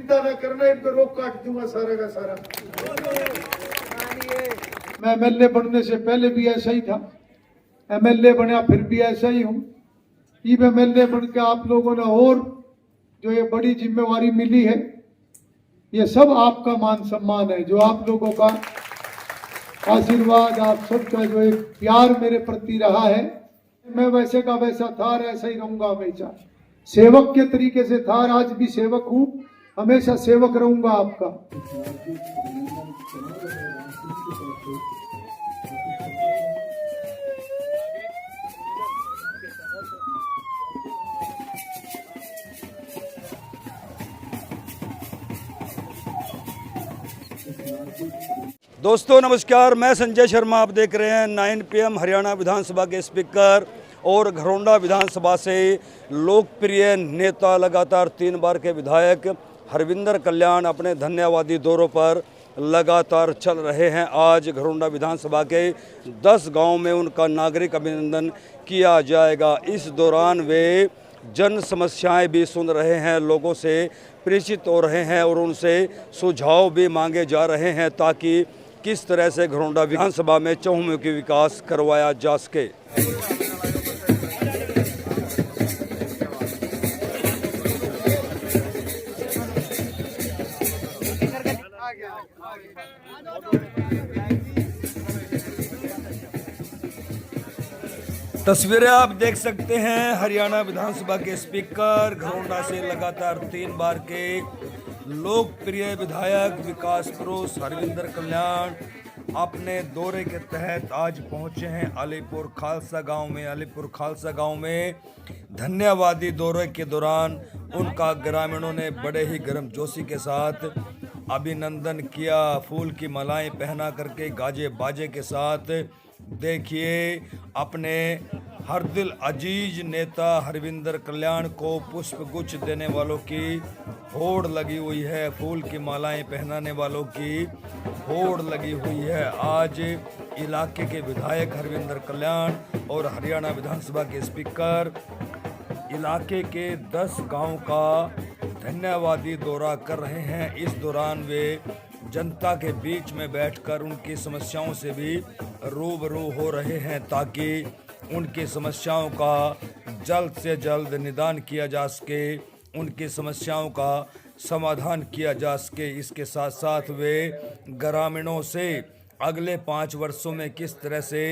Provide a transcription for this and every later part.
चिंता न करना, इनको रोक काट दूंगा सारा का सारा। मैं एमएलए बनने से पहले भी ऐसा ही था, एमएलए बना फिर भी ऐसा ही हूँ। ये एमएलए बन के आप लोगों ने और जो ये बड़ी जिम्मेवारी मिली है, ये सब आपका मान सम्मान है, जो आप लोगों का आशीर्वाद, आप सबका जो एक प्यार मेरे प्रति रहा है। मैं वैसे का वैसा था और ऐसा ही रहूंगा हमेशा, सेवक के तरीके से था, आज भी सेवक हूँ, हमेशा सेवक रहूंगा आपका। दोस्तों नमस्कार, मैं संजय शर्मा, आप देख रहे हैं 9 PM हरियाणा विधानसभा के स्पीकर और घरौंडा विधानसभा से लोकप्रिय नेता, लगातार 3 बार के विधायक हरविंदर कल्याण अपने धन्यवादी दौरों पर लगातार चल रहे हैं। आज घरौंडा विधानसभा के 10 गांव में उनका नागरिक अभिनंदन किया जाएगा। इस दौरान वे जन समस्याएं भी सुन रहे हैं, लोगों से परिचित हो रहे हैं और उनसे सुझाव भी मांगे जा रहे हैं ताकि किस तरह से घरौंडा विधानसभा में चहुमुखी विकास करवाया जा सके। तस्वीरें आप देख सकते हैं, हरियाणा विधानसभा के स्पीकर, घरौंडा से लगातार 3 बार के लोकप्रिय विधायक विकास पुरुष हरविंदर कल्याण अपने दौरे के तहत आज पहुंचे हैं अलीपुर खालसा गांव में। अलीपुर खालसा गांव में धन्यवादी दौरे के दौरान उनका ग्रामीणों ने बड़े ही गर्मजोशी के साथ अभिनंदन किया। फूल की मालाएं पहना करके, गाजे बाजे के साथ देखिए अपने हर दिल अजीज नेता हरविंदर कल्याण को पुष्प गुच्छ देने वालों की होड़ लगी हुई है, फूल की मालाएं पहनाने वालों की होड़ लगी हुई है। आज इलाके के विधायक हरविंदर कल्याण और हरियाणा विधानसभा के स्पीकर इलाके के 10 गांव का धन्यवादी दौरा कर रहे हैं। इस दौरान वे जनता के बीच में बैठकर उनकी समस्याओं से भी रूबरू हो रहे हैं ताकि उनकी समस्याओं का जल्द से जल्द निदान किया जा सके, उनकी समस्याओं का समाधान किया जा सके। इसके साथ साथ वे ग्रामीणों से अगले 5 वर्षों में किस तरह से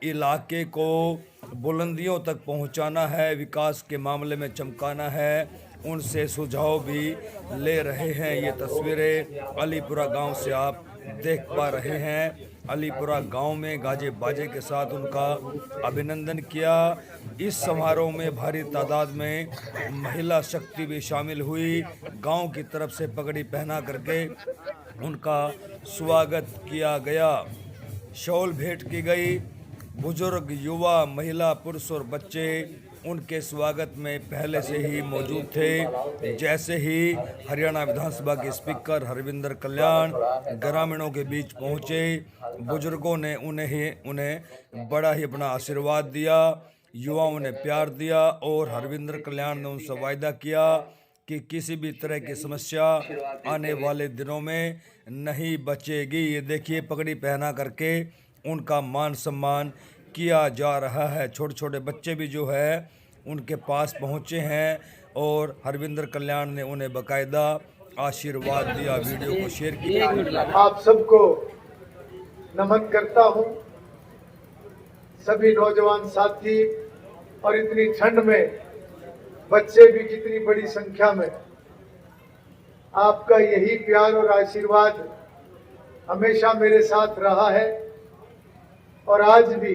इलाके को बुलंदियों तक पहुंचाना है, विकास के मामले में चमकाना है, उनसे सुझाव भी ले रहे हैं। ये तस्वीरें अलीपुरा गांव से आप देख पा रहे हैं। अलीपुरा गांव में गाजे बाजे के साथ उनका अभिनंदन किया। इस समारोह में भारी तादाद में महिला शक्ति भी शामिल हुई। गांव की तरफ से पगड़ी पहना करके उनका स्वागत किया गया, शॉल भेंट की गई। बुजुर्ग, युवा, महिला, पुरुष और बच्चे उनके स्वागत में पहले से ही मौजूद थे। जैसे ही हरियाणा विधानसभा के स्पीकर हरविंदर कल्याण ग्रामीणों के बीच पहुंचे, बुजुर्गों ने उन्हें बड़ा ही अपना आशीर्वाद दिया, युवाओं ने प्यार दिया और हरविंदर कल्याण ने उनसे वायदा किया कि किसी भी तरह की समस्या आने वाले दिनों में नहीं बचेगी। ये देखिए, पगड़ी पहना करके उनका मान सम्मान किया जा रहा है। छोटे छोटे बच्चे भी जो है उनके पास पहुंचे हैं और हरविंदर कल्याण ने उन्हें बकायदा आशीर्वाद दिया। वीडियो को शेयर किया। आप सबको नमन करता हूं, सभी नौजवान साथी और इतनी ठंड में बच्चे भी कितनी बड़ी संख्या में, आपका यही प्यार और आशीर्वाद हमेशा मेरे साथ रहा है और आज भी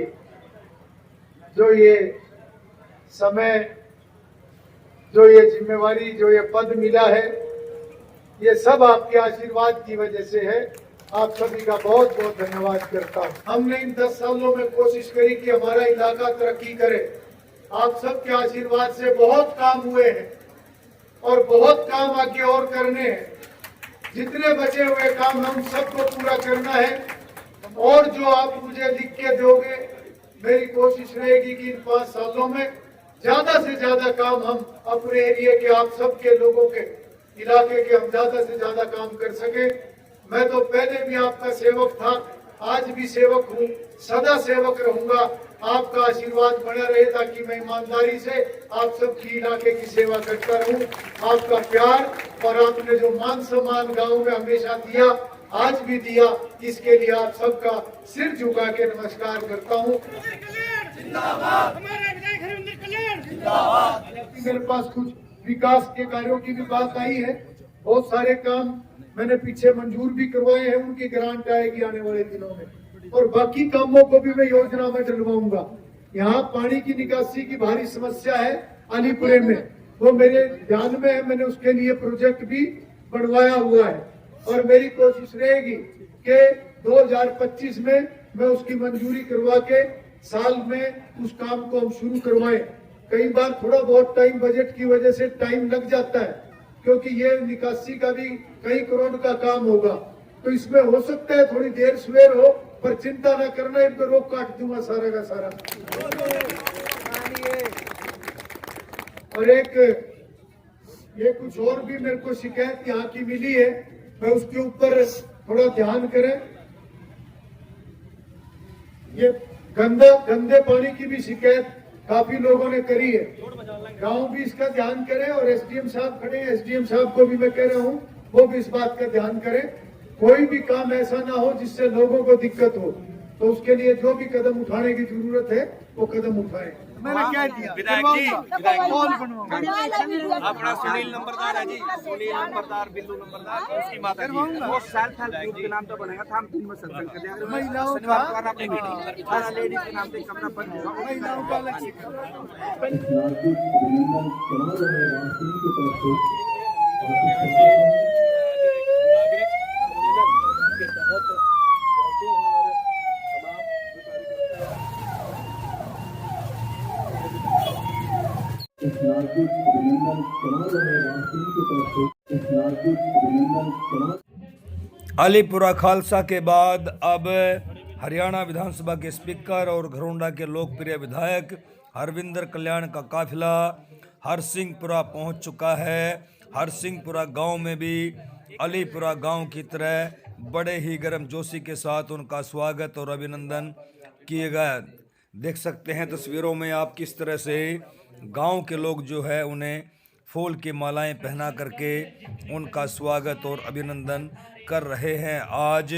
जो ये समय, जो ये जिम्मेवारी, जो ये पद मिला है, ये सब आपके आशीर्वाद की वजह से है। आप सभी का बहुत बहुत धन्यवाद करता हूँ। हमने इन 10 सालों में कोशिश करी कि हमारा इलाका तरक्की करे। आप सबके आशीर्वाद से बहुत काम हुए हैं और बहुत काम आगे और करने हैं। जितने बचे हुए काम हम सबको पूरा करना है और जो आप मुझे लिख के दोगे, मेरी कोशिश रहेगी कि इन 5 सालों में ज्यादा से ज्यादा काम हम अपने एरिया के आप सबके लोगों के इलाके के हम ज्यादा से ज्यादा काम कर सके। मैं तो पहले भी आपका सेवक था, आज भी सेवक हूँ, सदा सेवक रहूंगा। आपका आशीर्वाद बना रहे ताकि मैं ईमानदारी से आप सबकी इलाके की सेवा करता रहूं। आपका प्यार और आपने जो मान सम्मान गांव में हमेशा दिया, आज भी दिया, इसके लिए आप सबका सिर झुका के नमस्कार करता हूं। मेरे पास कुछ विकास के कार्यों की भी बात आई है। बहुत सारे काम मैंने पीछे मंजूर भी करवाए हैं, उनकी ग्रांट आएगी आने वाले दिनों में, और बाकी कामों को भी मैं योजना में डलवाऊंगा। यहाँ पानी की निकासी की भारी समस्या है अलीपुरे में, वो मेरे ध्यान में है, मैंने उसके लिए प्रोजेक्ट भी बनवाया हुआ है और मेरी कोशिश रहेगी कि 2025 में मैं उसकी मंजूरी करवा के साल में उस काम को हम शुरू करवाएं। कई बार थोड़ा बहुत टाइम बजट की वजह से टाइम लग जाता है, क्योंकि ये निकासी का भी कई करोड़ का काम होगा, तो इसमें हो सकता है थोड़ी देर सवेर हो, पर चिंता न करना, इनको रोक काट दूंगा सारा का सारा। और एक ये कुछ और भी मेरे को शिकायत यहाँ की मिली है, मैं उसके ऊपर थोड़ा ध्यान करें। ये गंदे पानी की भी शिकायत काफी लोगों ने करी है, गांव भी इसका ध्यान करें और एसडीएम साहब खड़े हैं, एसडीएम साहब को भी मैं कह रहा हूँ वो भी इस बात का ध्यान करें। कोई भी काम ऐसा ना हो जिससे लोगों को दिक्कत हो, तो उसके लिए जो भी कदम उठाने की जरूरत है वो कदम उठाएं। मैंने क्या दिया विधायक जी, अपना सुनील नंबरदार है जी, सुनील नंबरदार, बिल्लू नंबरदार, उसकी माता जी, वो सेल्फ हेल्प ग्रुप के नाम तो बनेगा था, हम 3 में संकल्प कर देंगे। महिलाओं का अपनी मीटिंग सारा लेडीज के नाम से कमरा बंद होगा, महिलाओं का अलग से अलीपुरा खालसा के बाद अब हरियाणा विधानसभा के स्पीकर और घरोंडा के लोकप्रिय विधायक हरविंदर कल्याण का काफिला हरसिंहपुरा पहुंच चुका है। हरसिंहपुरा गांव में भी अलीपुरा गांव की तरह बड़े ही गर्मजोशी के साथ उनका स्वागत और अभिनंदन किए गए। देख सकते हैं तस्वीरों में आप किस तरह से गांव के लोग जो है उन्हें फूल की मालाएं पहना करके उनका स्वागत और अभिनंदन कर रहे हैं। आज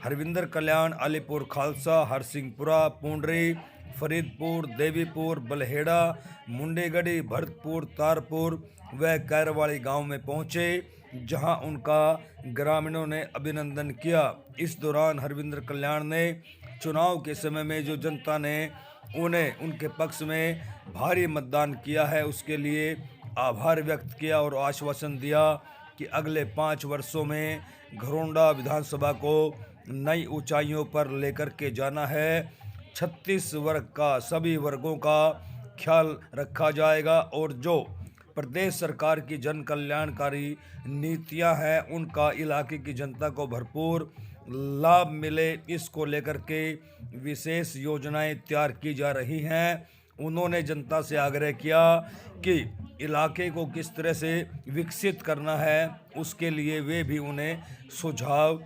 हरविंदर कल्याण अलीपुर खालसा, हरसिंहपुरा, पुंडरी, फरीदपुर, देवीपुर, बलहेड़ा, मुंडेगढ़ी, भरतपुर, तारपुर व कैरवाड़ी गांव में पहुंचे, जहां उनका ग्रामीणों ने अभिनंदन किया। इस दौरान हरविंदर कल्याण ने चुनाव के समय में जो जनता ने उन्हें उनके पक्ष में भारी मतदान किया है उसके लिए आभार व्यक्त किया और आश्वासन दिया कि अगले 5 वर्षों में घरोंडा विधानसभा को नई ऊंचाइयों पर लेकर के जाना है। 36 वर्ग का सभी वर्गों का ख्याल रखा जाएगा और जो प्रदेश सरकार की जन कल्याणकारी नीतियां हैं उनका इलाके की जनता को भरपूर लाभ मिले, इसको लेकर के विशेष योजनाएं तैयार की जा रही हैं। उन्होंने जनता से आग्रह किया कि इलाके को किस तरह से विकसित करना है उसके लिए वे भी उन्हें सुझाव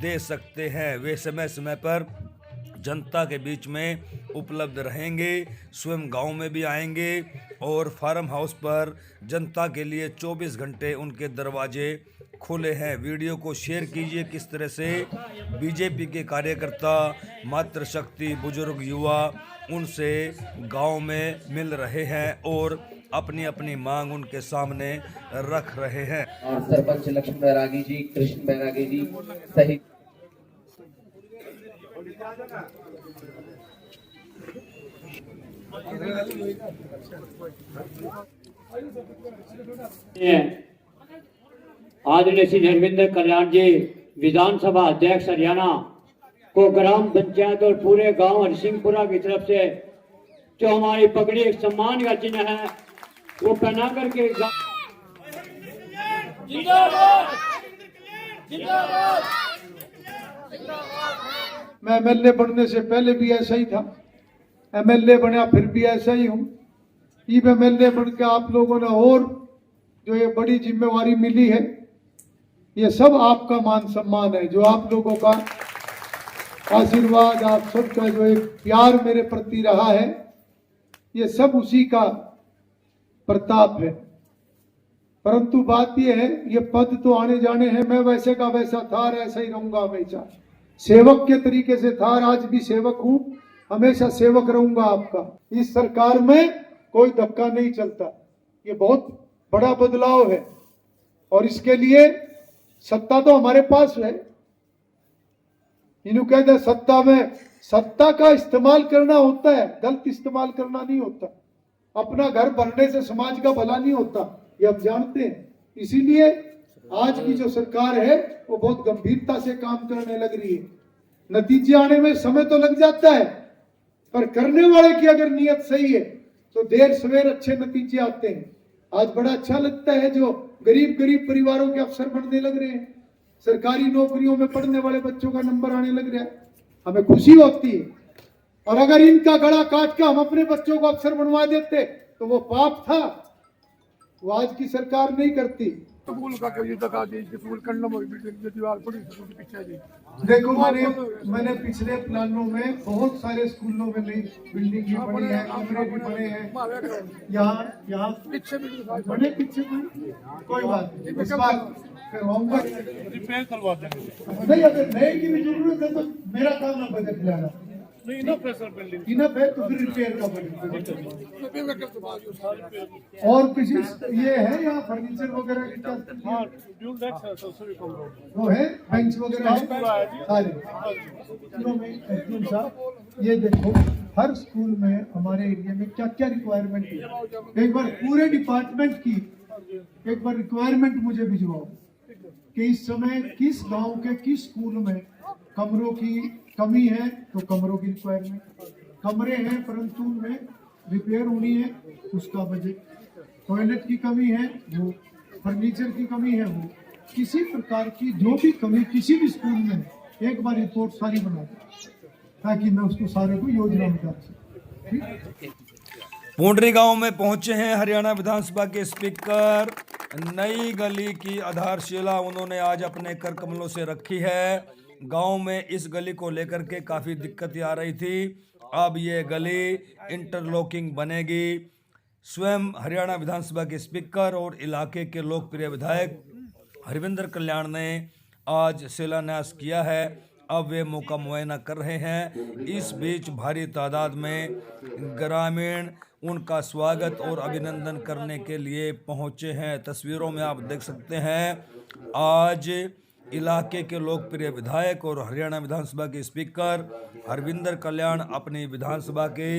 दे सकते हैं। वे समय समय पर जनता के बीच में उपलब्ध रहेंगे, स्वयं गांव में भी आएंगे और फार्म हाउस पर जनता के लिए 24 घंटे उनके दरवाजे खुले हैं। वीडियो को शेयर कीजिए किस तरह से बीजेपी के कार्यकर्ता, मातृशक्ति, बुजुर्ग, युवा उनसे गांव में मिल रहे हैं और अपनी अपनी मांग उनके सामने रख रहे हैं। और सरपंच लक्ष्मण बैरागी जी, कृष्ण बैरागी जी सहित आदरणीय श्री हरविंदर कल्याण जी विधानसभा अध्यक्ष हरियाणा को ग्राम पंचायत और पूरे गांव हरसिंहपुरा की तरफ से जो हमारी पगड़ी एक सम्मान का चिन्ह है वो पहना करके मैं एमएलए बनने से पहले भी ऐसा ही था, एमएलए बना फिर भी ऐसा ही हूँ। अब एमएलए बन के आप लोगों ने और जो ये बड़ी जिम्मेवारी मिली है, ये सब आपका मान सम्मान है। जो आप लोगों का आशीर्वाद, आप सबका जो एक प्यार मेरे प्रति रहा है, ये सब उसी का प्रताप है। परंतु बात यह है, ये पद तो आने जाने हैं। मैं वैसे का वैसा था और ऐसा ही रहूंगा हमेशा। सेवक के तरीके से था और आज भी सेवक हूं, हमेशा सेवक रहूंगा आपका। इस सरकार में कोई धक्का नहीं चलता। ये बहुत बड़ा बदलाव है और इसके लिए सत्ता तो हमारे पास है। इन्हों कहते हैं सत्ता में, सत्ता का इस्तेमाल करना होता है, गलत इस्तेमाल करना नहीं होता। अपना घर भरने से समाज का भला नहीं होता, ये आप जानते हैं। इसीलिए आज की जो सरकार है वो बहुत गंभीरता से काम करने लग रही है। नतीजे आने में समय तो लग जाता है, पर करने वाले की अगर नीयत सही है तो देर सवेर अच्छे नतीजे आते हैं। आज बड़ा अच्छा लगता है जो गरीब परिवारों के अफसर बनने लग रहे हैं, सरकारी नौकरियों में पढ़ने वाले बच्चों का नंबर आने लग रहा है, हमें खुशी होती है। और अगर इनका गला काट के हम अपने बच्चों को अफसर बनवा देते तो वो पाप था, वो आज की सरकार नहीं करती। स्कूल का कोई दिखा दी, स्कूल करना बिल्डिंग की दीवार पड़ी स्कूल के पीछे जी। देखो मैंने पिछले प्लानों में बहुत सारे स्कूलों में नई बिल्डिंग भी बनी है, कमरे भी बने हैं। यहाँ पीछे भी बने, पीछे कोई बात नहीं, इस बार करवाऊंगा, रिपेयर करवा देंगे। नहीं अगर नए की भी जरूरत है तो मेरा काम ना बजट लाना, नहीं ना प्रेशर बिल्डिंग इनफ है तो फिर रिपेयर का बजट। और किसी ये है यहाँ फर्नीचर वगैरह की क्या? हाँ ड्यूल डेस्क है, सबसे भी कम लोग वो है, बेंच वगैरह है सारे। साहब ये देखो हर स्कूल में हमारे एरिया में क्या क्या रिक्वायरमेंट है, एक बार पूरे डिपार्टमेंट की एक बार रिक्वायरमेंट मुझे भिजवाओ कि इस समय किस गांव के किस स्कूल में कमरों की कमी है, तो कमरों की रिक्वायरमेंट, कमरे हैं परंतु उनमें रिपेयर होनी है उसका बजट, टॉयलेट की कमी है वो, फर्नीचर की कमी है वो, किसी प्रकार की जो भी कमी किसी भी स्कूल में है, एक बार रिपोर्ट सारी बना दो ताकि मैं उसको सारे को योजना में डाल सकूं। पुंडरी गांव में पहुंचे हैं हरियाणा विधानसभा के स्पीकर। नई गली की आधारशिला उन्होंने आज अपने कर कमलों से रखी है। गांव में इस गली को लेकर के काफ़ी दिक्कतें आ रही थी, अब ये गली इंटरलॉकिंग बनेगी। स्वयं हरियाणा विधानसभा के स्पीकर और इलाके के लोकप्रिय विधायक हरविंदर कल्याण ने आज शिलान्यास किया है, अब वे मौका मुआयना कर रहे हैं। इस बीच भारी तादाद में ग्रामीण उनका स्वागत और अभिनंदन करने के लिए पहुंचे हैं। तस्वीरों में आप देख सकते हैं आज इलाके के लोकप्रिय विधायक और हरियाणा विधानसभा के स्पीकर हरविंदर कल्याण अपनी विधानसभा के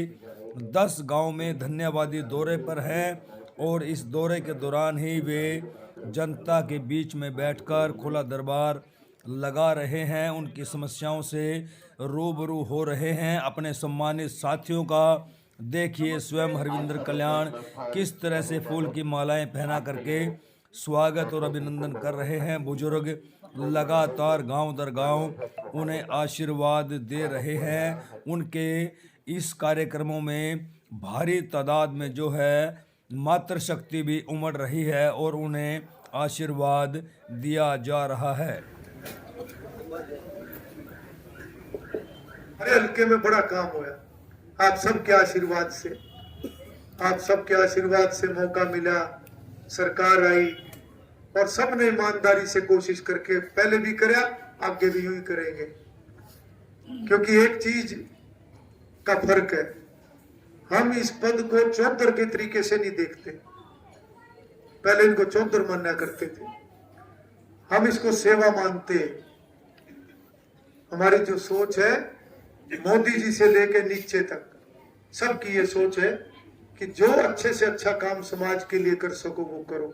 10 गांव में धन्यवादी दौरे पर हैं और इस दौरे के दौरान ही वे जनता के बीच में बैठकर खुला दरबार लगा रहे हैं, उनकी समस्याओं से रूबरू हो रहे हैं। अपने सम्मानित साथियों का देखिए स्वयं हरविंदर कल्याण किस तरह से फूल की मालाएं पहना करके स्वागत और अभिनंदन कर रहे हैं। बुजुर्ग लगातार गांव दर गांव उन्हें आशीर्वाद दे रहे हैं। उनके इस कार्यक्रमों में भारी तादाद में जो है मातृशक्ति भी उमड़ रही है और उन्हें आशीर्वाद दिया जा रहा है। हरे हल्के में बड़ा काम हुआ, आप सबके आशीर्वाद से, आप सबके आशीर्वाद से मौका मिला, सरकार आई और सबने ईमानदारी से कोशिश करके पहले भी करा, आगे भी यूं ही करेंगे। क्योंकि एक चीज का फर्क है, हम इस पद को चौधर के तरीके से नहीं देखते, पहले इनको चौधर माना करते थे, हम इसको सेवा मानते हैं। हमारी जो सोच है मोदी जी से लेकर नीचे तक सबकी ये सोच है कि जो अच्छे से अच्छा काम समाज के लिए कर सको वो करो,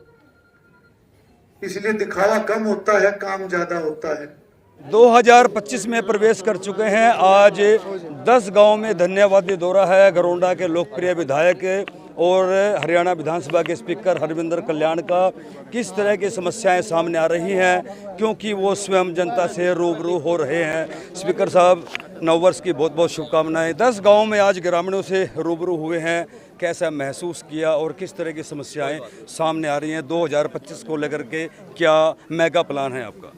इसलिए दिखावा कम होता है, काम ज्यादा होता है। 2025 में प्रवेश कर चुके हैं। आज 10 गांव में धन्यवादी दौरा है घरोंडा के लोकप्रिय विधायक और हरियाणा विधानसभा के स्पीकर हरविंदर कल्याण का। किस तरह की समस्याएं सामने आ रही हैं, क्योंकि वो स्वयं जनता से रूबरू हो रहे हैं। स्पीकर साहब, नववर्ष की बहुत बहुत शुभकामनाएं। 10 गाँव में आज ग्रामीणों से रूबरू हुए हैं, कैसा महसूस किया और किस तरह की समस्याएं सामने आ रही हैं 2025 को लेकर के, क्या मेगा प्लान है आपका?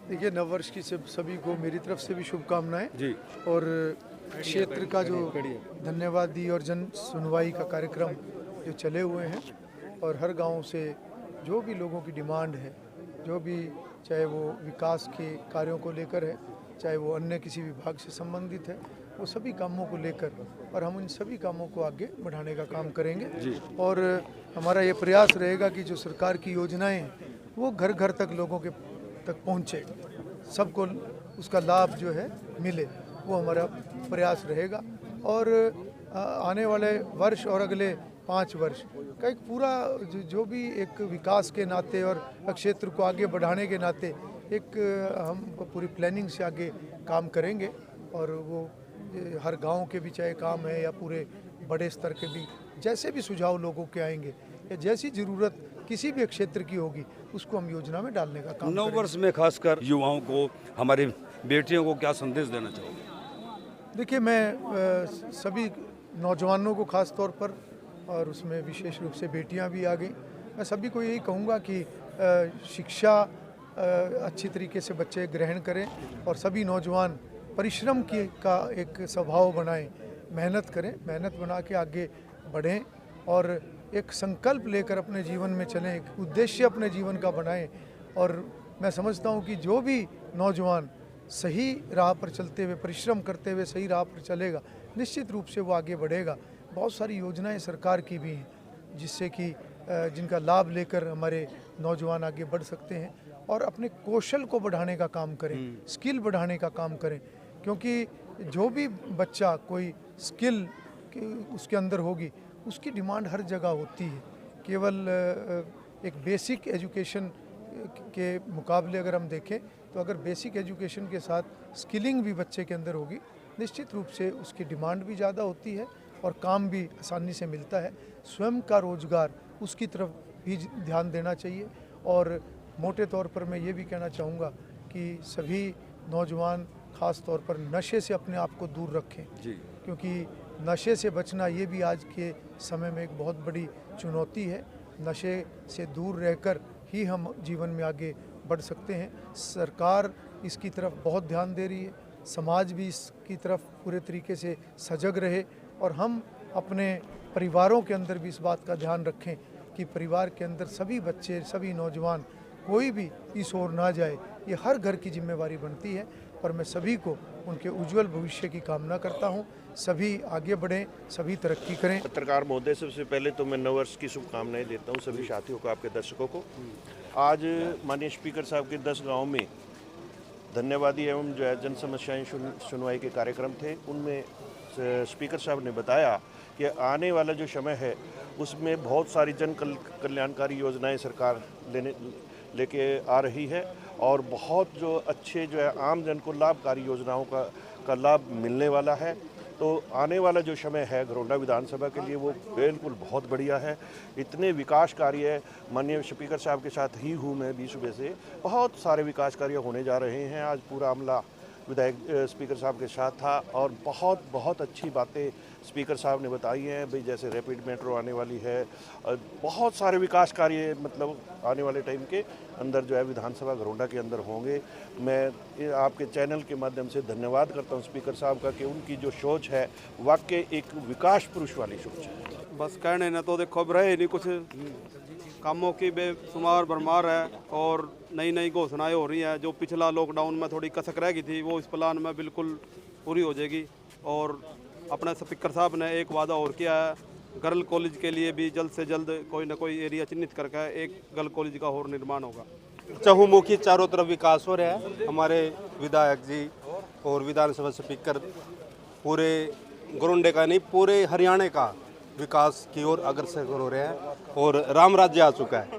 देखिए, नववर्ष की सभी को मेरी तरफ से भी शुभकामनाएं जी। और क्षेत्र का जो धन्यवाद दी और जन सुनवाई का कार्यक्रम जो चले हुए हैं और हर गांव से जो भी लोगों की डिमांड है, जो भी चाहे वो विकास के कार्यों को लेकर है, चाहे वो अन्य किसी विभाग से संबंधित है, वो सभी कामों को लेकर और हम उन सभी कामों को आगे बढ़ाने का काम करेंगे। और हमारा ये प्रयास रहेगा कि जो सरकार की योजनाएं हैं वो घर घर तक लोगों के तक पहुँचे, सबको उसका लाभ जो है मिले, वो हमारा प्रयास रहेगा। और आने वाले वर्ष और अगले 5 वर्ष का एक पूरा जो भी एक विकास के नाते और क्षेत्र को आगे बढ़ाने के नाते एक हम पूरी प्लानिंग से आगे काम करेंगे। और वो हर गांव के भी चाहे काम है या पूरे बड़े स्तर के भी जैसे भी सुझाव लोगों के आएंगे या जैसी ज़रूरत किसी भी क्षेत्र की होगी उसको हम योजना में डालने का काम करेंगे। नववर्ष में खासकर युवाओं को, हमारी बेटियों को क्या संदेश देना चाहोगे? देखिए, मैं सभी नौजवानों को खास तौर पर और उसमें विशेष रूप से बेटियां भी आ गई, मैं सभी को यही कहूँगा कि शिक्षा अच्छी तरीके से बच्चे ग्रहण करें और सभी नौजवान परिश्रम की का एक स्वभाव बनाएं, मेहनत करें, मेहनत बना के आगे बढ़ें और एक संकल्प लेकर अपने जीवन में चलें, एक उद्देश्य अपने जीवन का बनाएं। और मैं समझता हूँ कि जो भी नौजवान सही राह पर चलते हुए, परिश्रम करते हुए सही राह पर चलेगा, निश्चित रूप से वो आगे बढ़ेगा। बहुत सारी योजनाएं सरकार की भी हैं जिससे कि जिनका लाभ लेकर हमारे नौजवान आगे बढ़ सकते हैं और अपने कौशल को बढ़ाने का काम करें, स्किल बढ़ाने का काम करें। क्योंकि जो भी बच्चा कोई स्किल उसके अंदर होगी, उसकी डिमांड हर जगह होती है। केवल एक बेसिक एजुकेशन के मुकाबले अगर हम देखें तो अगर बेसिक एजुकेशन के साथ स्किलिंग भी बच्चे के अंदर होगी, निश्चित रूप से उसकी डिमांड भी ज़्यादा होती है और काम भी आसानी से मिलता है। स्वयं का रोजगार, उसकी तरफ भी ध्यान देना चाहिए। और मोटे तौर पर मैं ये भी कहना चाहूँगा कि सभी नौजवान ख़ास तौर पर नशे से अपने आप को दूर रखें जी। क्योंकि नशे से बचना ये भी आज के समय में एक बहुत बड़ी चुनौती है। नशे से दूर रहकर ही हम जीवन में आगे बढ़ सकते हैं। सरकार इसकी तरफ बहुत ध्यान दे रही है, समाज भी इसकी तरफ पूरे तरीके से सजग रहे और हम अपने परिवारों के अंदर भी इस बात का ध्यान रखें कि परिवार के अंदर सभी बच्चे, सभी नौजवान, कोई भी इस ओर ना जाए। ये हर घर की जिम्मेवारी बनती है और मैं सभी को उनके उज्जवल भविष्य की कामना करता हूँ। सभी आगे बढ़ें, सभी तरक्की करें। पत्रकार महोदय, सबसे पहले तो मैं नववर्ष की शुभकामनाएं देता हूँ सभी साथियों को, आपके दर्शकों को। आज माननीय स्पीकर साहब के 10 गाँव में धन्यवादी एवं जो है जन समस्याएं सुनवाई के कार्यक्रम थे, उनमें स्पीकर साहब ने बताया कि आने वाला जो समय है उसमें बहुत सारी जन कल्याणकारी योजनाएं सरकार लेके आ रही है और बहुत जो अच्छे जो है आम जन को लाभकारी योजनाओं का लाभ मिलने वाला है। तो आने वाला जो समय है घरौंडा विधानसभा के लिए वो बिल्कुल बहुत बढ़िया है। इतने विकास कार्य माननीय स्पीकर साहब के साथ ही हूँ मैं 20 सुबह से, बहुत सारे विकास कार्य होने जा रहे हैं। आज पूरा अमला विधायक स्पीकर साहब के साथ था और बहुत अच्छी बातें स्पीकर साहब ने बताई हैं भाई, जैसे रैपिड मेट्रो आने वाली है और बहुत सारे विकास कार्य मतलब आने वाले टाइम के अंदर जो है विधानसभा घरौंडा के अंदर होंगे। मैं आपके चैनल के माध्यम से धन्यवाद करता हूं स्पीकर साहब का कि उनकी जो सोच है वाकई एक विकास पुरुष वाली सोच है। बस कहने न तो देखो अब रहे नहीं कुछ, कामों की बेशुमार भरमार है और नई नई घोषणाएं हो रही हैं। जो पिछला लॉकडाउन में थोड़ी कसक रह गई थी वो इस प्लान में बिल्कुल पूरी हो जाएगी। और अपने स्पीकर साहब ने एक वादा और किया है, गर्ल कॉलेज के लिए भी जल्द से जल्द कोई ना कोई एरिया चिन्हित करके एक गर्ल कॉलेज का और निर्माण होगा। चहुमुखी चारों तरफ विकास हो रहा है। हमारे विधायक जी और विधानसभा स्पीकर पूरे घरौंडे का नहीं पूरे हरियाणा का विकास की ओर अग्रसर हो रहे हैं और राम राज्य आ चुका है।